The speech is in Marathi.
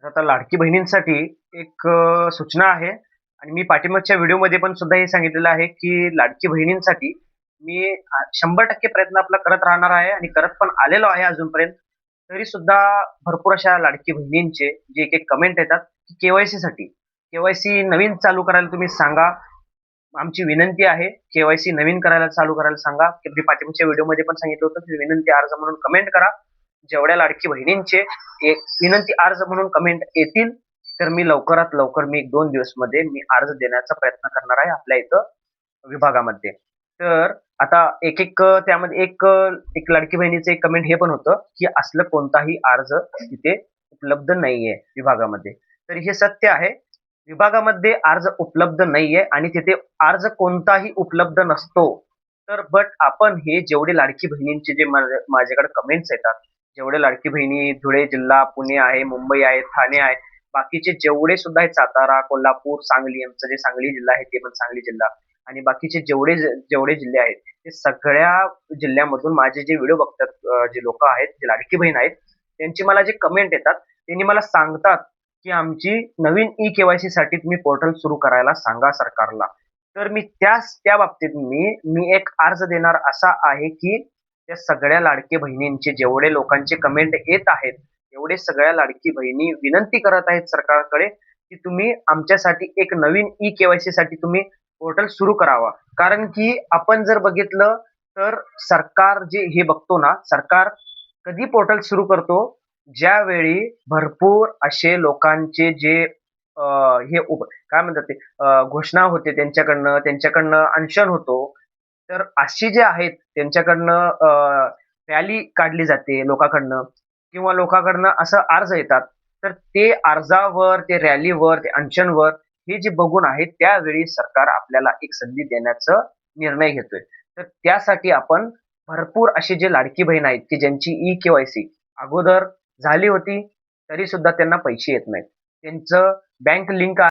आता लाडकी बहिणींसाठी एक सूचना आहे आणि मी पाठीमागच्या व्हिडिओमध्ये पण सुद्धा हे सांगितलेलं आहे, की लाडकी बहिणींसाठी मी 100% प्रयत्न आपला करत राहणार आहे आणि करत पण आलेलो आहे अजूनपर्यंत. तरी सुद्धा भरपूर अशा लाडकी बहिणींचे जे एक-एक कमेंट येतात, की के-वाय-सीसाठी. के-वाय-सी नवीन चालू करायला तुम्ही सांगा. आमची विनंती आहे, के-वाय-सी नवीन चालू करायला सांगा. की मी पाठीमागच्या व्हिडिओमध्ये पण सांगितलं होतं, की विनंती अर्ज म्हणून कमेंट करा. जेवढ्या लाडकी बहिणींचे एक विनंती अर्ज म्हणून कमेंट येतील, तर मी लवकरात लवकर मी 1-2 दिवसमध्ये मी अर्ज देण्याचा प्रयत्न करणार आहे आपल्या इथं विभागामध्ये. तर आता त्यामध्ये एक लाडकी बहिणीचं एक कमेंट हे पण होतं, की असलं कोणताही अर्ज तिथे उपलब्ध नाहीये विभागामध्ये. तर हे सत्य आहे. विभागामध्ये अर्ज उपलब्ध नाहीये आणि तिथे अर्ज कोणताही उपलब्ध नसतो. तर आपण हे जेवढे लाडकी बहिणींचे जे माझ्याकडे कमेंट्स येतात, जेवढे लाडकी बहिणी धुळे जिल्हा, पुणे आहे, मुंबई आहे, ठाणे आहे, बाकीचे जेवढे सुद्धा आहेत सातारा, कोल्हापूर, सांगली आमचं जे सांगली जिल्हा आहे ते पण सांगली जिल्हा आणि बाकीचे जेवढे जिल्हे आहेत, ते सगळ्या जिल्ह्यामधून माझे जे व्हिडिओ बघतात जे लोकं आहेत, जे लाडकी बहीण आहेत, त्यांची मला जे कमेंट येतात, त्यांनी मला सांगतात, की आमची नवीन ई-के-वाय-सी साठी तुम्ही पोर्टल सुरू करायला सांगा सरकारला. तर त्या बाबतीत मी एक अर्ज देणार असा आहे, की त्या सगळ्या लाडकी बहिणींचे जेवढे लोकांचे कमेंट येत आहेत, एवढे सगळ्या लाडकी बहिणी विनंती करत आहेत सरकारकडे, की तुम्ही आमच्यासाठी एक नवीन ई-के-वाय-सी साठी तुम्ही पोर्टल सुरू करावा. कारण की आपण जर बघितलं तर सरकार जे हे बघतो ना, सरकार कधी पोर्टल सुरू करतो, ज्यावेळी भरपूर असे लोकांचे जे हे काय म्हणतात ते घोषणा होते त्यांच्याकडनं अनशन होतो. तर अशी जे आहेत त्यांच्याकडनं रॅली काढली जाते लोकांकडनं किंवा लोकांकडनं असं अर्ज येतात. तर ते अर्जावर, ते रॅलीवर, ते अनशनवर हे जे बघून आहे त्यावेळी सरकार आपल्याला एक संधी देण्याचा निर्णय घेतोय. तर त्यासाठी आपण भरपूर असे जे लाडकी बहीण आहेत, की ज्यांची ई-के-वाय-सी अगोदर झाली होती, तरी सुद्धा त्यांना पैसे येत नाहीत. त्यांचं बँक लिंक